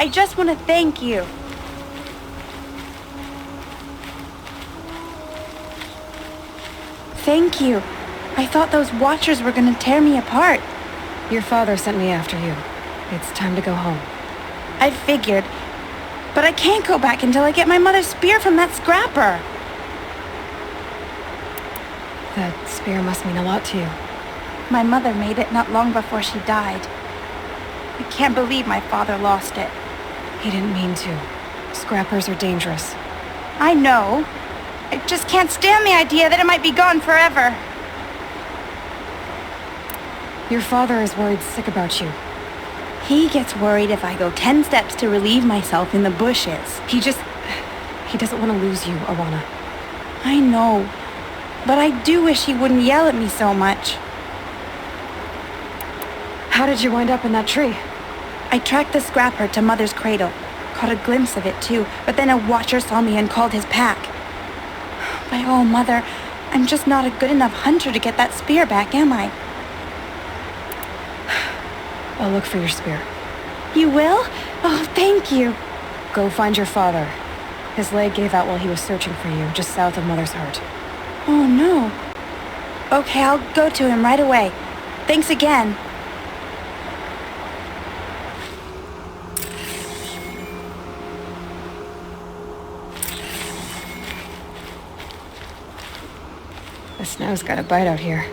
I just want to thank you. Thank you. I thought those Watchers were gonna tear me apart. Your father sent me after you. It's time to go home. I figured. But I can't go back until I get my mother's spear from that scrapper. That spear must mean a lot to you. My mother made it not long before she died. I can't believe my father lost it. He didn't mean to. Scrappers are dangerous. I know. I just can't stand the idea that it might be gone forever. Your father is worried sick about you. He gets worried if I go 10 steps to relieve myself in the bushes. He doesn't want to lose you, Arana. I know. But I do wish he wouldn't yell at me so much. How did you wind up in that tree? I tracked the scrapper to Mother's cradle. Caught a glimpse of it too, but then a Watcher saw me and called his pack. But oh, Mother, I'm just not a good enough hunter to get that spear back, am I? I'll look for your spear. You will? Oh, thank you. Go find your father. His leg gave out while he was searching for you, just south of Mother's Heart. Oh, no. Okay, I'll go to him right away. Thanks again. The snow's got a bite out here.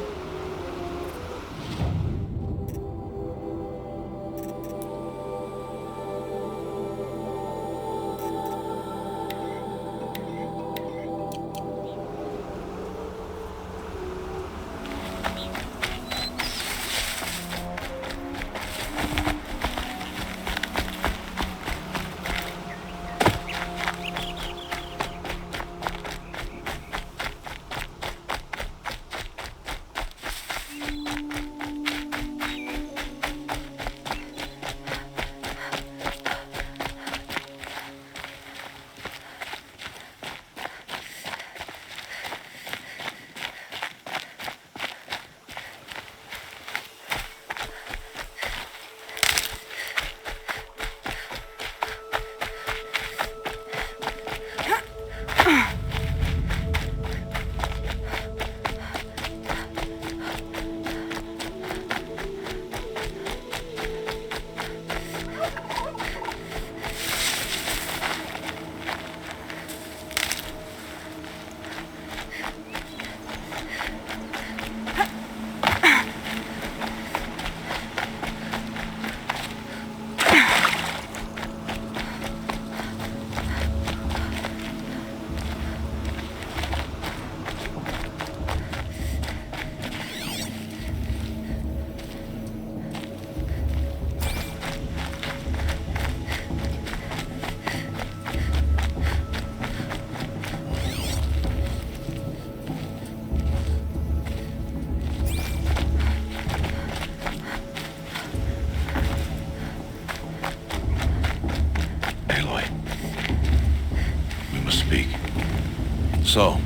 So,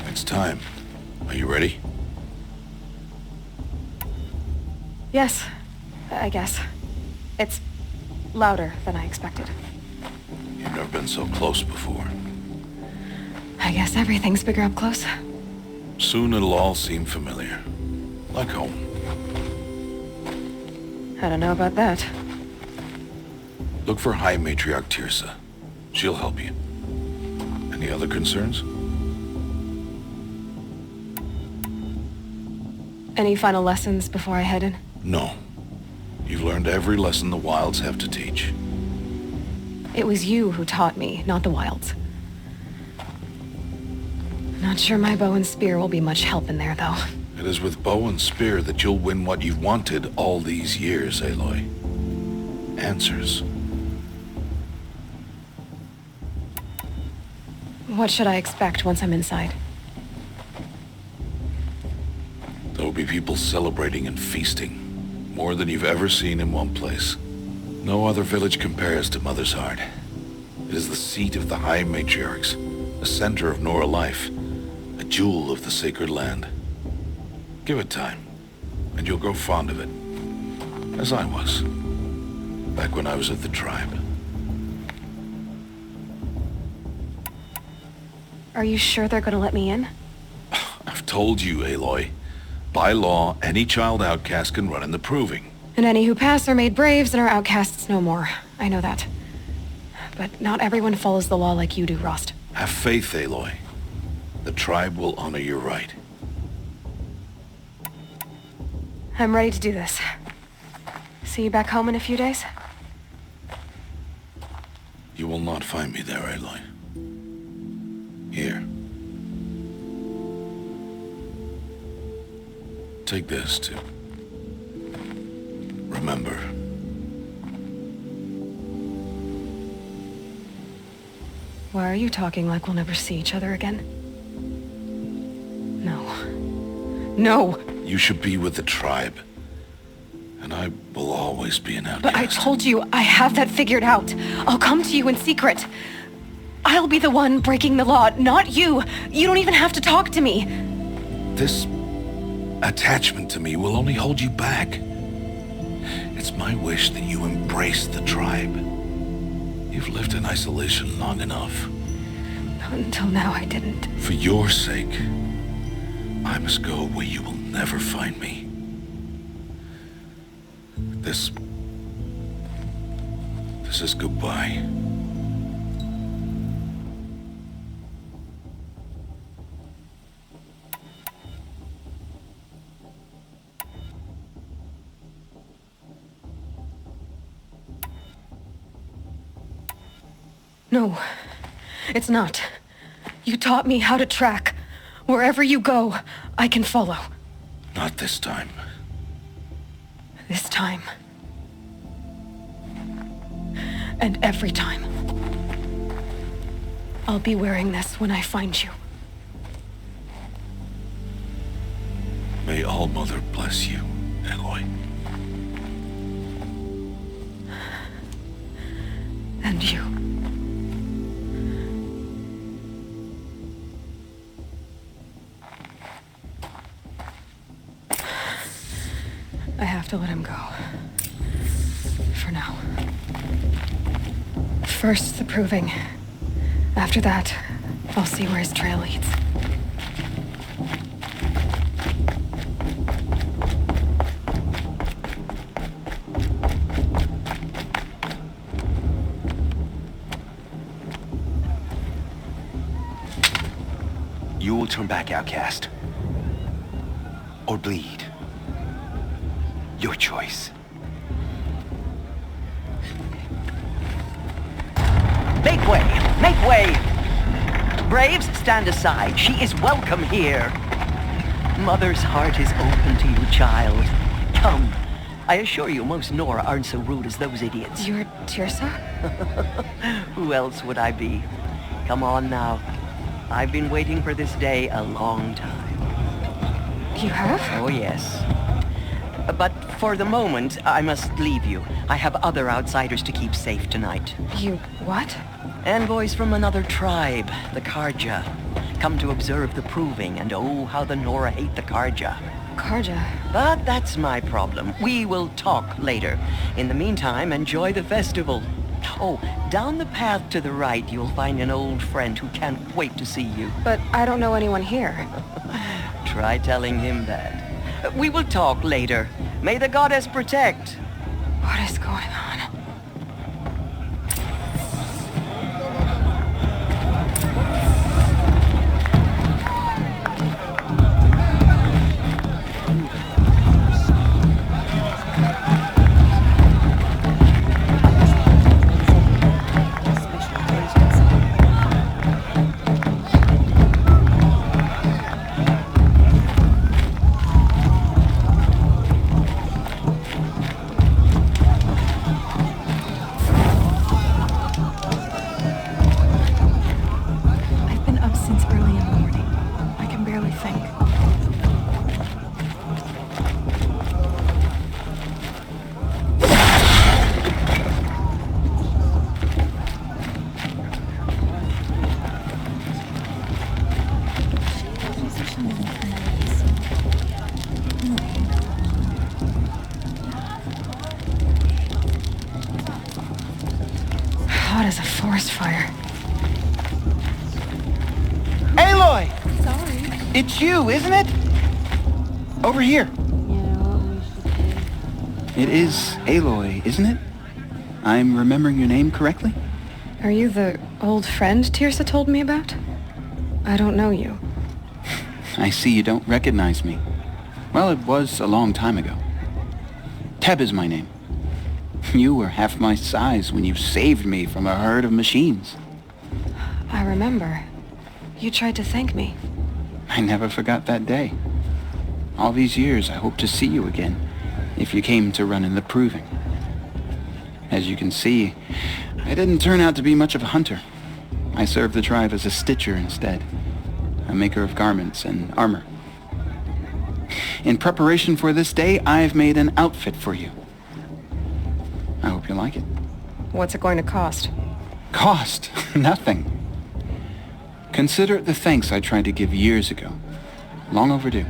it's time. Are you ready? Yes, I guess. It's louder than I expected. You've never been so close before. I guess everything's bigger up close. Soon it'll all seem familiar. Like home. I don't know about that. Look for High Matriarch Tirsa. She'll help you. Any other concerns? Any final lessons before I head in? No. You've learned every lesson the Wilds have to teach. It was you who taught me, not the Wilds. Not sure my bow and spear will be much help in there, though. It is with bow and spear that you'll win what you've wanted all these years, Aloy. Answers. What should I expect once I'm inside? There will be people celebrating and feasting. More than you've ever seen in one place. No other village compares to Mother's Heart. It is the seat of the High Matriarchs, a center of Nora life, a jewel of the sacred land. Give it time, and you'll grow fond of it. As I was, back when I was at the tribe. Are you sure they're gonna let me in? I've told you, Aloy. By law, any child outcast can run in the Proving. And any who pass are made braves and are outcasts no more. I know that. But not everyone follows the law like you do, Rost. Have faith, Aloy. The tribe will honor your right. I'm ready to do this. See you back home in a few days? You will not find me there, Aloy. Here. Take this, too. Remember. Why are you talking like we'll never see each other again? No. No! You should be with the tribe. And I will always be an outcast. But I told you, I have that figured out. I'll come to you in secret. I'll be the one breaking the law, not you. You don't even have to talk to me. This attachment to me will only hold you back. It's my wish that you embrace the tribe. You've lived in isolation long enough. Until now, I didn't. For your sake, I must go where you will never find me. This is goodbye. No, it's not. You taught me how to track. Wherever you go, I can follow. Not this time. This time. And every time. I'll be wearing this when I find you. May All-Mother bless you, Aloy. And you. I have to let him go. For now. First, the Proving. After that, I'll see where his trail leads. You will turn back, outcast. Or bleed. Your choice. Make way! Make way! Braves, stand aside. She is welcome here. Mother's heart is open to you, child. Come. I assure you, most Nora aren't so rude as those idiots. You're Tirsa? Who else would I be? Come on now. I've been waiting for this day a long time. You have? Oh, yes. But for the moment, I must leave you. I have other outsiders to keep safe tonight. You what? Envoys from another tribe, the Karja. Come to observe the Proving, and oh, how the Nora hate the Karja. Karja? But that's my problem. We will talk later. In the meantime, enjoy the festival. Oh, down the path to the right, you'll find an old friend who can't wait to see you. But I don't know anyone here. Try telling him that. We will talk later. May the goddess protect. What is going on? Hot as a forest fire. Aloy! Sorry. It's you, isn't it? Over here. It is Aloy, isn't it? I'm remembering your name correctly? Are you the old friend Tirsa told me about? I don't know you. I see you don't recognize me. Well, it was a long time ago. Teb is my name. You were half my size when you saved me from a herd of machines. I remember. You tried to thank me. I never forgot that day. All these years, I hope to see you again, if you came to run in the proving. As you can see, I didn't turn out to be much of a hunter. I served the tribe as a stitcher instead, a maker of garments and armor. In preparation for this day, I've made an outfit for you. I hope you like it. What's it going to cost? Cost? Nothing. Consider it the thanks I tried to give years ago. Long overdue.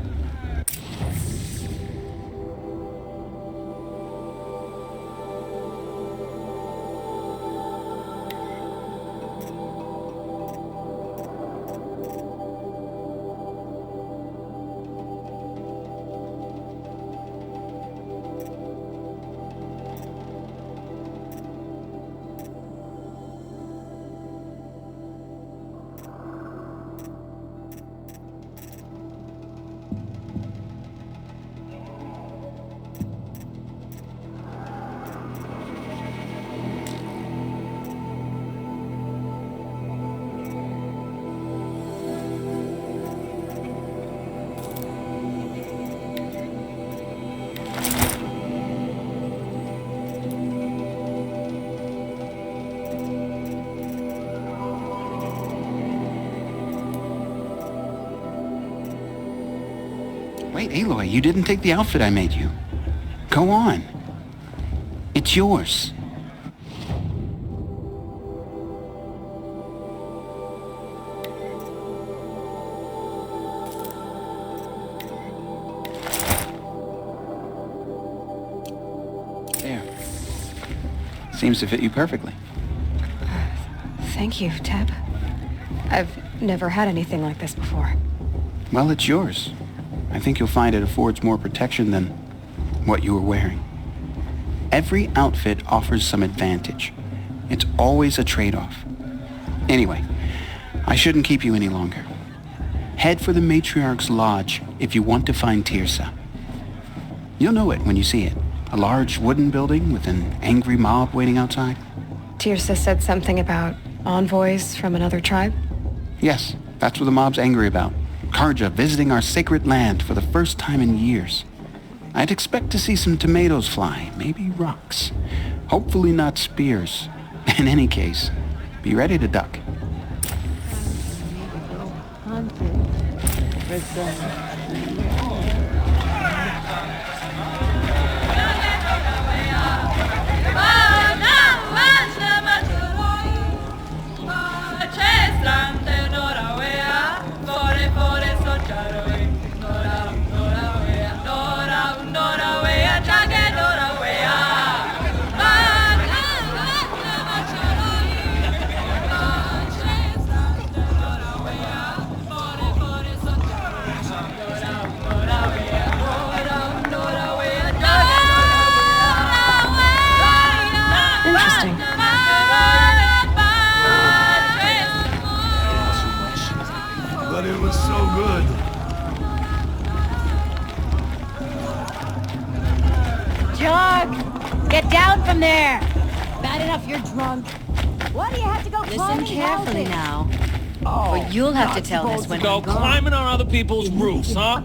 Wait, Aloy, you didn't take the outfit I made you. Go on. It's yours. There. Seems to fit you perfectly. Thank you, Teb. I've never had anything like this before. Well, it's yours. I think you'll find it affords more protection than what you were wearing. Every outfit offers some advantage. It's always a trade-off. Anyway, I shouldn't keep you any longer. Head for the Matriarch's Lodge if you want to find Tirsa. You'll know it when you see it. A large wooden building with an angry mob waiting outside. Tirsa said something about envoys from another tribe? Yes, that's what the mob's angry about. Karja visiting our sacred land for the first time in years. I'd expect to see some tomatoes fly, maybe rocks. Hopefully not spears. In any case, be ready to duck. Interesting. But it was so good. Jug! Get down from there! Bad enough you're drunk. Why do you have to go Listen carefully houses? now. Or you'll have to tell this when Go I'm gone. climbing on other people's roofs, huh?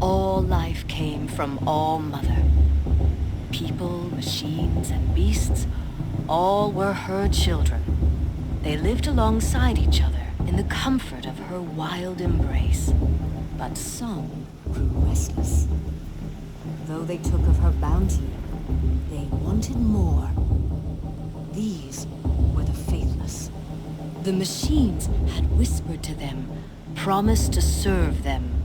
All life came from All Mother. People, machines, and beasts, all were her children. They lived alongside each other in the comfort of her wild embrace. But some Grew restless. Though they took of her bounty, they wanted more. These were the faithless. the machines had whispered to them, promised to serve them,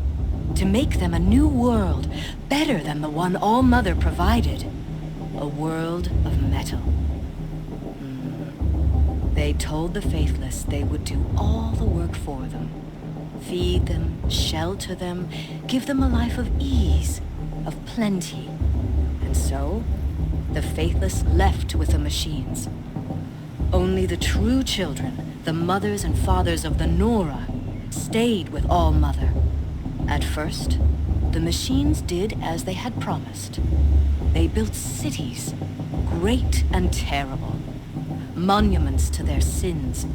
to make them a new world, better than the one All-Mother provided. A world of metal. They told the faithless they would do all the work for them. feed them, shelter them, give them a life of ease, of plenty. And so, the faithless left with the machines. Only the true children, the mothers and fathers of the Nora, stayed with All Mother. At first, the machines did as they had promised. They built cities, great and terrible, monuments to their sins,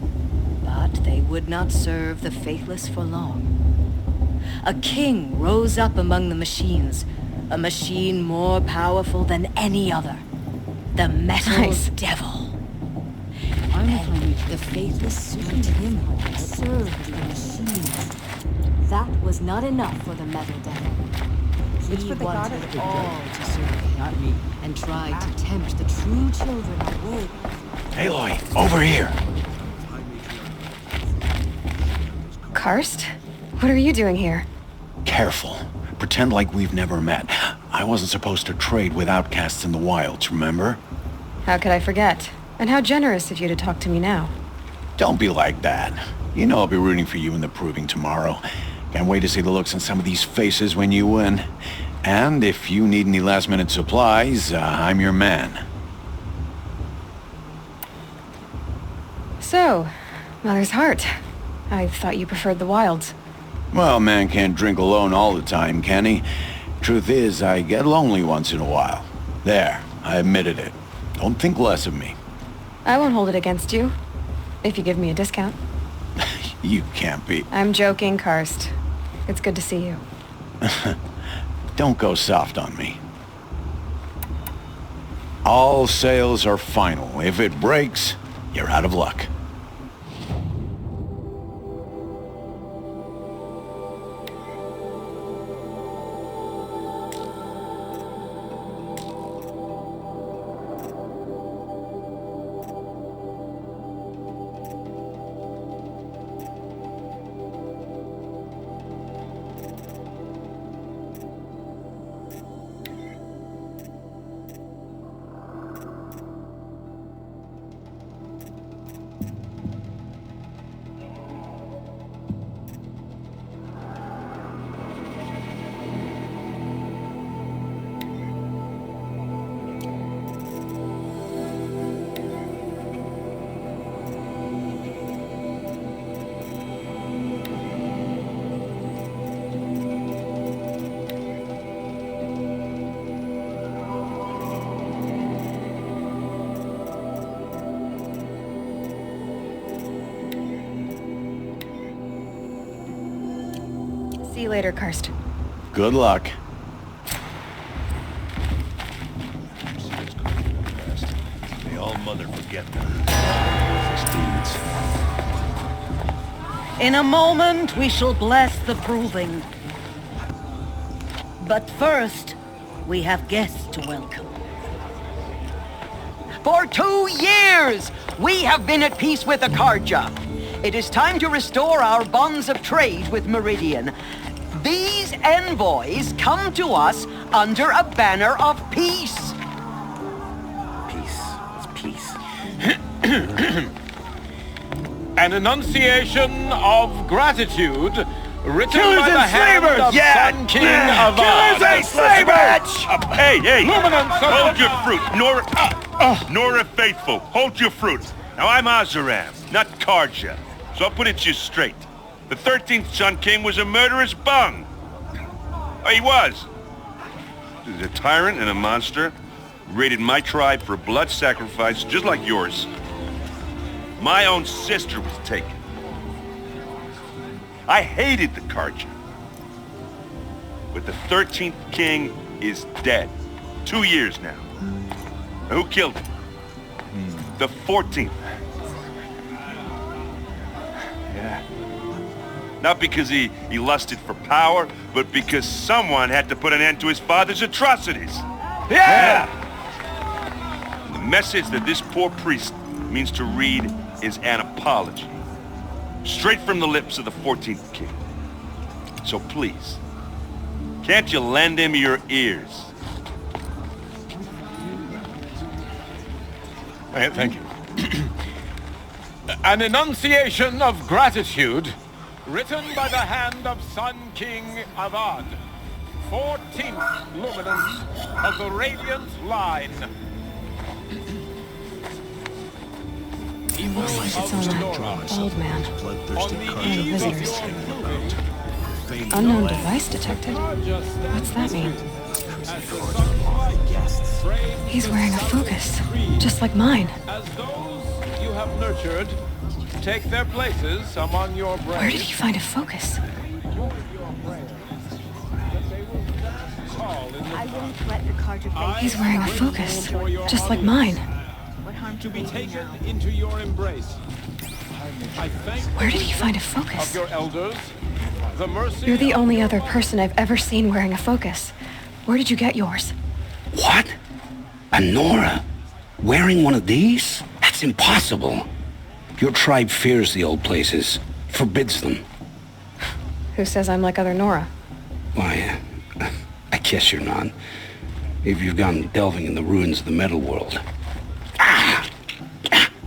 but they would not serve the faithless for long. A king rose up among the machines, a machine more powerful than any other, the Metal Devil. And the faithless turned him and served the machines. That was not enough for the Metal Devil. He wanted all to serve, not me, and tried to tempt the true children away. Aloy, over here! Karst? What are you doing here? Careful. Pretend like we've never met. I wasn't supposed to trade with outcasts in the wilds, remember? How could I forget? And how generous of you to talk to me now. Don't be like that. You know I'll be rooting for you in the proving tomorrow. Can't wait to see the looks on some of these faces when you win. And if you need any last-minute supplies, I'm your man. So, Mother's Heart. I thought you preferred the wilds. Well, man can't drink alone all the time, can he? Truth is, I get lonely once in a while. There, I admitted it. Don't think less of me. I won't hold it against you, if you give me a discount. You can't be. I'm joking, Karst. It's good to see you. Don't go soft on me. All sales are final. If it breaks, you're out of luck. See you later, Karst. Good luck. May all mother forget them. In a moment, we shall bless the proving. But first, we have guests to welcome. For 2 years, we have been at peace with Akarja. It is time to restore our bonds of trade with Meridian. These envoys come to us under a banner of peace. Peace. It's peace. An enunciation of gratitude written Killers by the and hand slavers! of Sun King of Killers and slavers! Hey, hey! Luminance of Hold the- your fruit! Nora Faithful, hold your fruit. Now, I'm Azaram, not Karja, so I'll put it to you straight. The 13th Sun King was a murderous bung. Oh, he was. He's a tyrant and a monster. Raided my tribe for blood sacrifice, just like yours. My own sister was taken. I hated the Karja. But the 13th King is dead. 2 years now. Who killed him? The 14th. Yeah. Not because he lusted for power, but because someone had to put an end to his father's atrocities. Yeah! The message that this poor priest means to read is an apology. Straight from the lips of the 14th King. So please, can't you lend him your ears? Thank you. An enunciation of gratitude written by the hand of Sun King Avad, 14th luminance of the Radiant Line. Looks like it's on that old man. One of the visitors. Unknown device detected. What's that mean? He's wearing a focus, just like mine. As those you have nurtured take their places among your brains. Where did he find a focus? I won't let the Carter face. He's wearing a focus, just like mine. To be taken into your embrace. I thank Where did he find a of focus? your elders, the mercy You're the only other person I've ever seen wearing a focus. Where did you get yours? What? A Nora? Wearing one of these? That's impossible. Your tribe fears the old places, forbids them. Who says I'm like other Nora? Why, I guess you're not. If you've gone delving in the ruins of the metal world.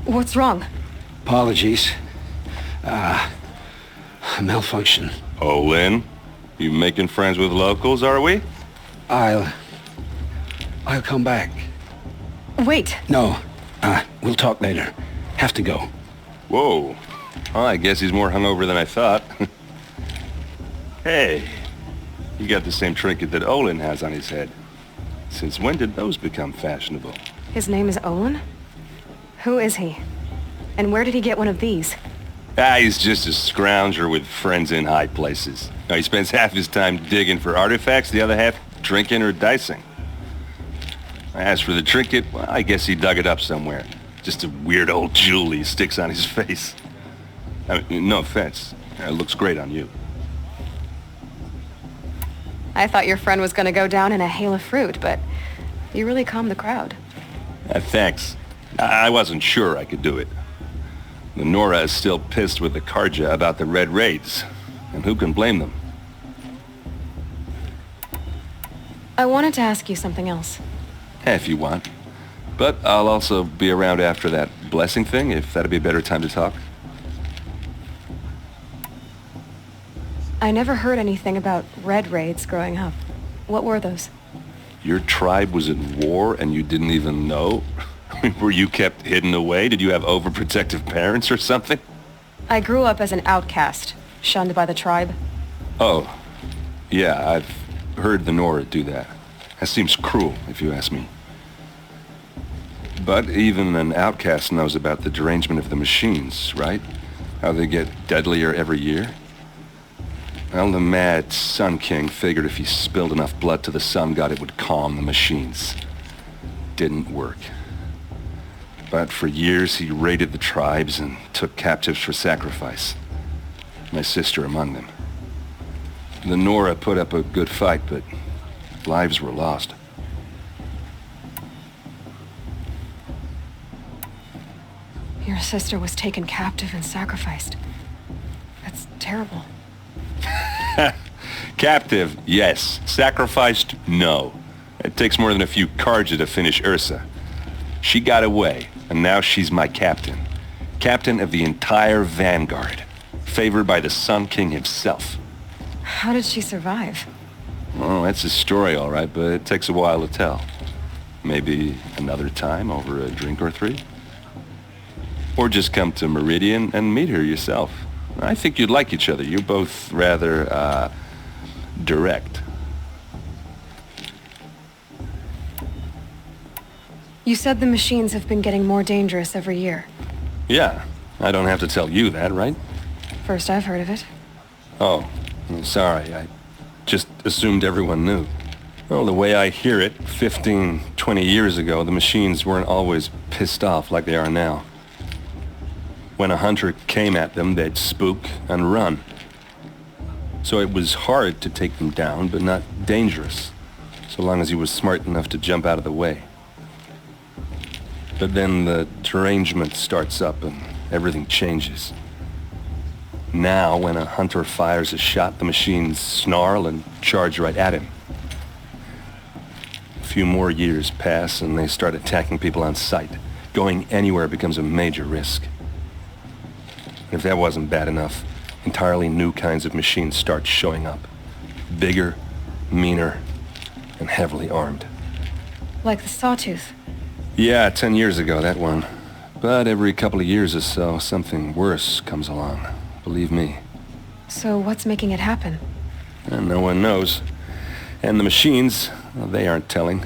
What's wrong? Apologies. A malfunction. Oh, Lynn? You making friends with locals, are we? I'll come back. Wait. No, we'll talk later. Have to go. Whoa. Well, I guess he's more hungover than I thought. Hey, you got the same trinket that Olin has on his head. Since when did those become fashionable? His name is Olin? Who is he? And where did he get one of these? He's just a scrounger with friends in high places. Now, he spends half his time digging for artifacts, the other half drinking or dicing. As for the trinket, well, I guess he dug it up somewhere. Just a weird old jewel he sticks on his face. I mean, no offense. It looks great on you. I thought your friend was gonna go down in a hail of fruit, but you really calmed the crowd. Thanks. I wasn't sure I could do it. The Nora is still pissed with the Karja about the Red Raids, and who can blame them? I wanted to ask you something else. If you want. But I'll also be around after that blessing thing, if that'd be a better time to talk. I never heard anything about Red Raids growing up. What were those? Your tribe was at war and you didn't even know? Were you kept hidden away? Did you have overprotective parents or something? I grew up as an outcast, shunned by the tribe. Oh, yeah, I've heard the Nora do that. That seems cruel, if you ask me. But even an outcast knows about the derangement of the machines, right? How they get deadlier every year? Well, the mad Sun King figured if he spilled enough blood to the Sun God, it would calm the machines. Didn't work. But for years, he raided the tribes and took captives for sacrifice. My sister among them. The Nora put up a good fight, but lives were lost. Your sister was taken captive and sacrificed. That's terrible. Captive, yes. Sacrificed, no. It takes more than a few Karja to finish Ursa. She got away, and now she's my captain. Captain of the entire Vanguard. Favored by the Sun King himself. How did she survive? Oh, that's a story, all right, but it takes a while to tell. Maybe another time over a drink or three? Or just come to Meridian and meet her yourself. I think you'd like each other. You're both rather, direct. You said the machines have been getting more dangerous every year. Yeah, I don't have to tell you that, right? First I've heard of it. Oh, I'm sorry. I just assumed everyone knew. Well, the way I hear it, 15, 20 years ago, the machines weren't always pissed off like they are now. When a hunter came at them, they'd spook and run. So it was hard to take them down, but not dangerous, so long as he was smart enough to jump out of the way. But then the derangement starts up and everything changes. Now, when a hunter fires a shot, the machines snarl and charge right at him. A few more years pass and they start attacking people on sight. Going anywhere becomes a major risk. If that wasn't bad enough, entirely new kinds of machines start showing up. Bigger, meaner, and heavily armed. Like the Sawtooth. Yeah, 10 years ago, that one. But every couple of years or so, something worse comes along. Believe me. So what's making it happen? And no one knows. And the machines, well, they aren't telling.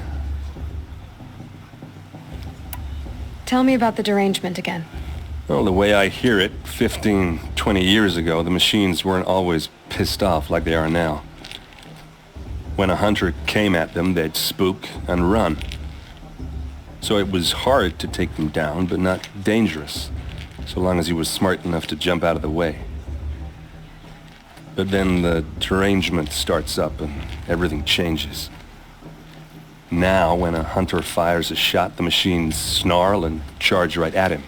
Tell me about the derangement again. Well, the way I hear it, 15, 20 years ago, the machines weren't always pissed off like they are now. When a hunter came at them, they'd spook and run. So it was hard to take them down, but not dangerous, so long as he was smart enough to jump out of the way. But then the derangement starts up and everything changes. Now, when a hunter fires a shot, the machines snarl and charge right at him.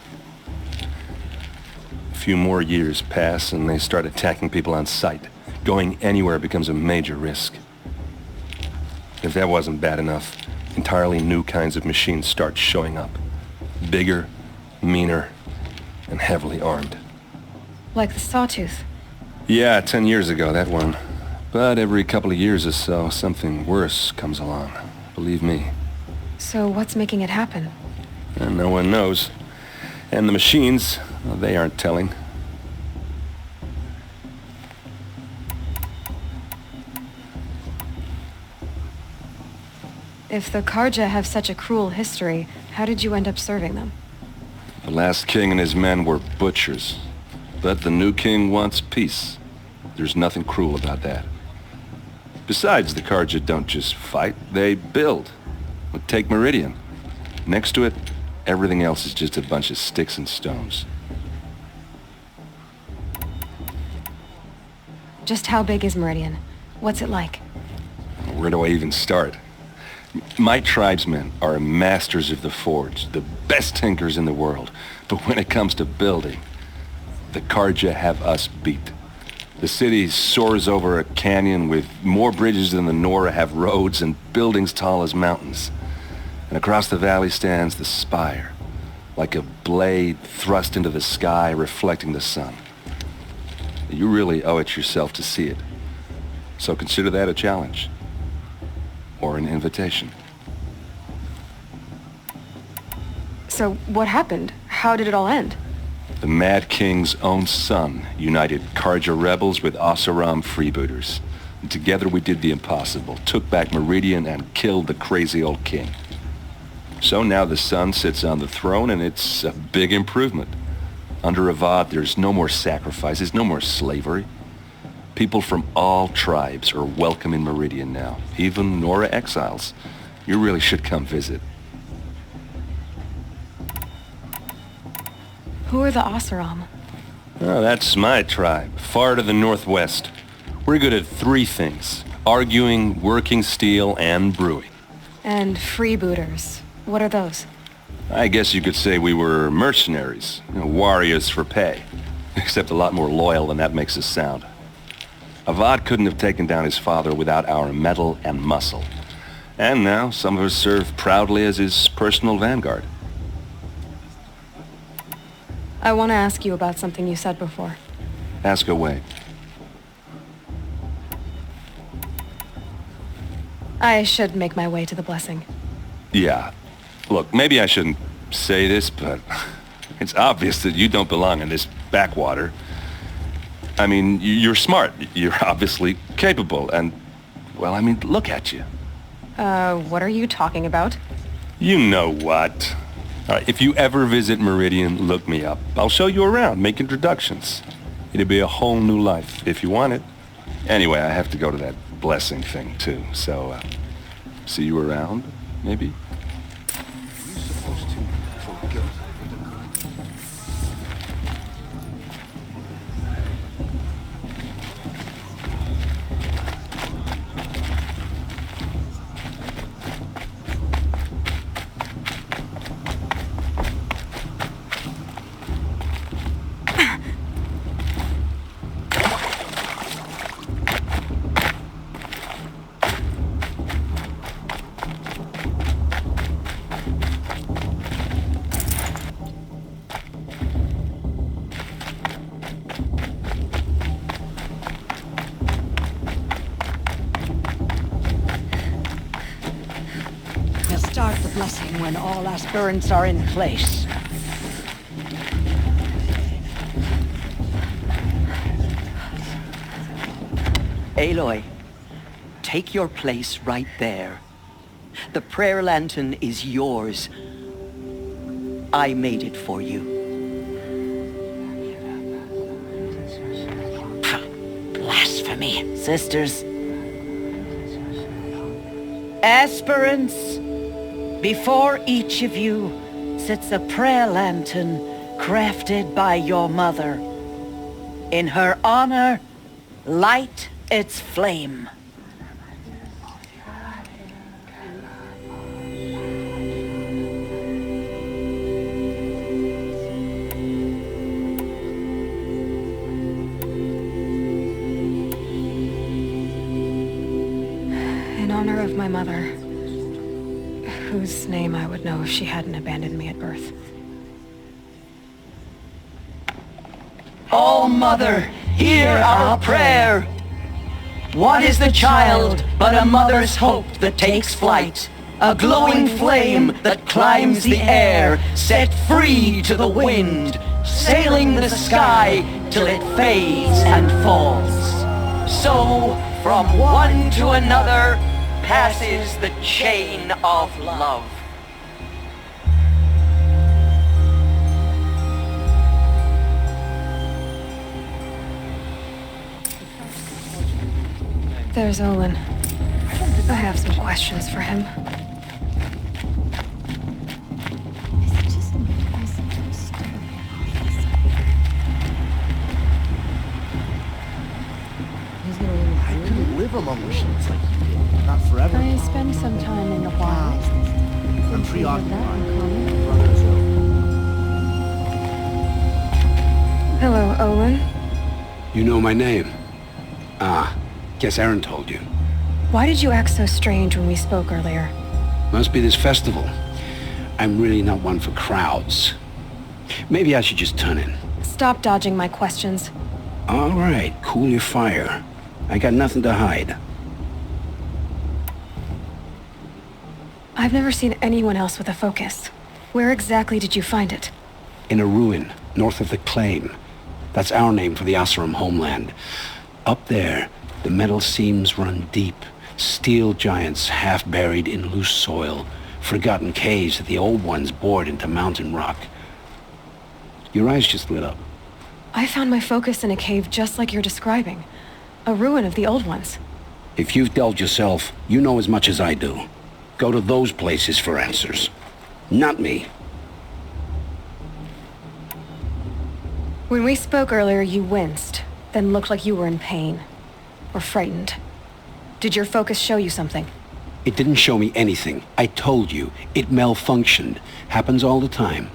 A few more years pass and they start attacking people on sight. Going anywhere becomes a major risk. If that wasn't bad enough, entirely new kinds of machines start showing up. Bigger, meaner, and heavily armed. Like the Sawtooth. Yeah, 10 years ago, that one. But every couple of years or so, something worse comes along. Believe me. So what's making it happen? And no one knows. And the machines, well, they aren't telling. If the Karja have such a cruel history, how did you end up serving them? The last king and his men were butchers. But the new king wants peace. There's nothing cruel about that. Besides, the Karja don't just fight, they build. Well, take Meridian. Next to it, everything else is just a bunch of sticks and stones. Just how big is Meridian? What's it like? Where do I even start? My tribesmen are masters of the forge, the best tinkers in the world. But when it comes to building, the Karja have us beat. The city soars over a canyon with more bridges than the Nora have roads and buildings tall as mountains. And across the valley stands the spire, like a blade thrust into the sky reflecting the sun. You really owe it yourself to see it. So consider that a challenge. Or an invitation. So what happened? How did it all end? The Mad King's own son united Karja rebels with Oseram freebooters. And together we did the impossible, took back Meridian and killed the crazy old king. So now the son sits on the throne and it's a big improvement. Under Avad, there's no more sacrifices, no more slavery. People from all tribes are welcome in Meridian now, even Nora exiles. You really should come visit. Who are the Oseram? Oh, that's my tribe, far to the northwest. We're good at three things: arguing, working steel, and brewing. And freebooters. What are those? I guess you could say we were mercenaries, warriors for pay. Except a lot more loyal than that makes us sound. Avad couldn't have taken down his father without our metal and muscle. And now some of us serve proudly as his personal vanguard. I want to ask you about something you said before. Ask away. I should make my way to the blessing. Yeah. Look, maybe I shouldn't say this, but it's obvious that you don't belong in this backwater. I mean, you're smart. You're obviously capable, and, well, I mean, look at you. What are you talking about? You know what. All right, if you ever visit Meridian, look me up. I'll show you around, make introductions. It'll be a whole new life, if you want it. Anyway, I have to go to that blessing thing, too, so, see you around, maybe? when all aspirants are in place. Aloy, take your place right there. The prayer lantern is yours. I made it for you. Blasphemy, sisters. Aspirants, before each of you sits a prayer lantern crafted by your mother. In her honor, light its flame. In honor of my mother, whose name I would know if she hadn't abandoned me at birth. Oh, Mother, hear our prayer. What is the child but a mother's hope that takes flight? A glowing flame that climbs the air, set free to the wind, sailing the sky till it fades and falls. So, from one to another, passes the chain of love. There's Olin. I have some questions for him. I couldn't live among machines like you did. Not forever. I spend some time in the wild. I'm preoccupied. Hello, Olin. You know my name? Ah, guess Aaron told you. Why did you act so strange when we spoke earlier? Must be this festival. I'm really not one for crowds. Maybe I should just turn in. Stop dodging my questions. All right, cool your fire. I got nothing to hide. I've never seen anyone else with a focus. Where exactly did you find it? In a ruin, north of the Claim. That's our name for the Oseram homeland. Up there, the metal seams run deep. Steel giants half buried in loose soil. Forgotten caves that the old ones bored into mountain rock. Your eyes just lit up. I found my focus in a cave just like you're describing. A ruin of the old ones. If you've delved yourself, you know as much as I do. Go to those places for answers. Not me. When we spoke earlier, you winced, then looked like you were in pain. Or frightened. Did your focus show you something? It didn't show me anything. I told you. It malfunctioned. Happens all the time.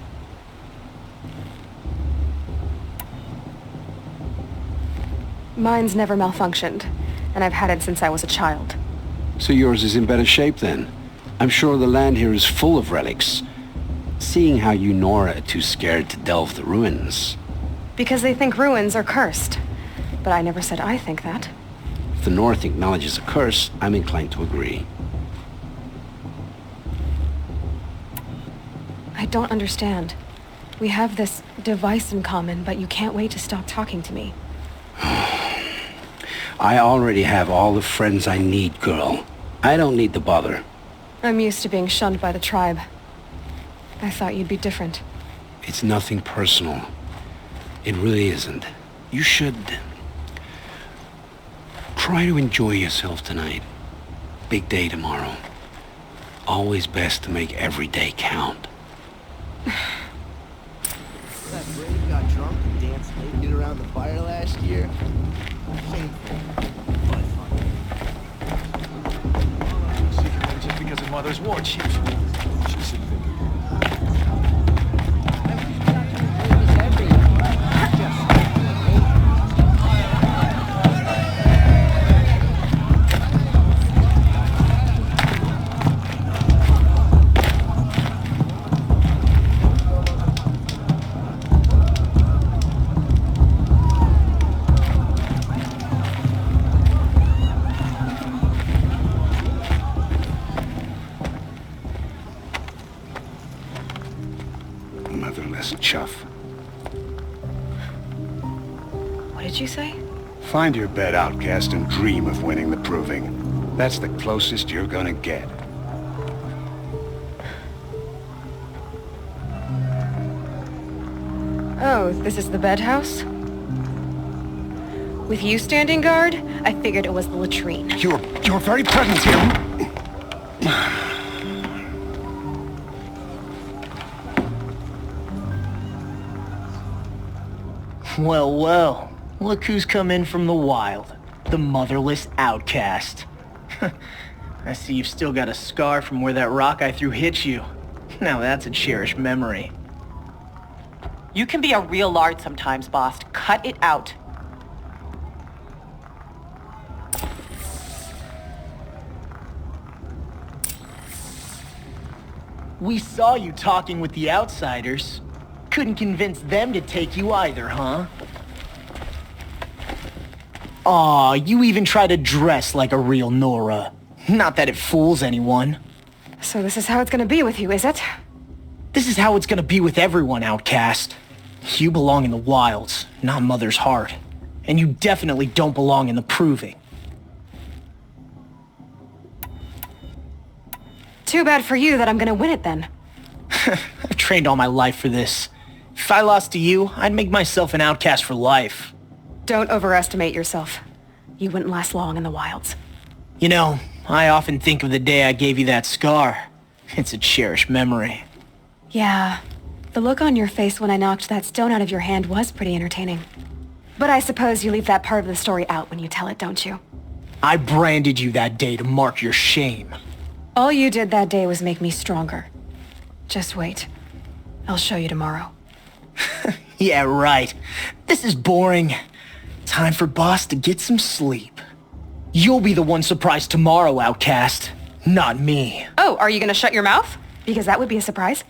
Mine's never malfunctioned, and I've had it since I was a child. So yours is in better shape then. I'm sure the land here is full of relics. Seeing how you Nora are too scared to delve the ruins. Because they think ruins are cursed. But I never said I think that. If the North acknowledges a curse, I'm inclined to agree. I don't understand. We have this device in common, but you can't wait to stop talking to me. I already have all the friends I need, girl. I don't need the bother. I'm used to being shunned by the tribe. I thought you'd be different. It's nothing personal. It really isn't. You should try to enjoy yourself tonight. Big day tomorrow. Always best to make every day count. That Brave got drunk and danced naked around the fire last year. Shameful, but funny. Just because of Mother's ward, she should think did you say? Find your bed, outcast, and dream of winning the proving. That's the closest you're gonna get. Oh, this is the bedhouse? With you standing guard, I figured it was the latrine. Your very presence here... Well, well. Look who's come in from the wild. The motherless outcast. I see you've still got a scar from where that rock I threw hit you. Now that's a cherished memory. You can be a real lard sometimes, boss. Cut it out. We saw you talking with the outsiders. Couldn't convince them to take you either, huh? Aw, you even try to dress like a real Nora. Not that it fools anyone. So this is how it's gonna be with you, is it? This is how it's gonna be with everyone, outcast. You belong in the wilds, not Mother's heart. And you definitely don't belong in the proving. Too bad for you that I'm gonna win it then. I've trained all my life for this. If I lost to you, I'd make myself an outcast for life. Don't overestimate yourself. You wouldn't last long in the wilds. You know, I often think of the day I gave you that scar. It's a cherished memory. Yeah, the look on your face when I knocked that stone out of your hand was pretty entertaining. But I suppose you leave that part of the story out when you tell it, don't you? I branded you that day to mark your shame. All you did that day was make me stronger. Just wait. I'll show you tomorrow. Yeah, right. This is boring. Time for Boss to get some sleep. You'll be the one surprised tomorrow, outcast. Not me. Oh, are you gonna shut your mouth? Because that would be a surprise.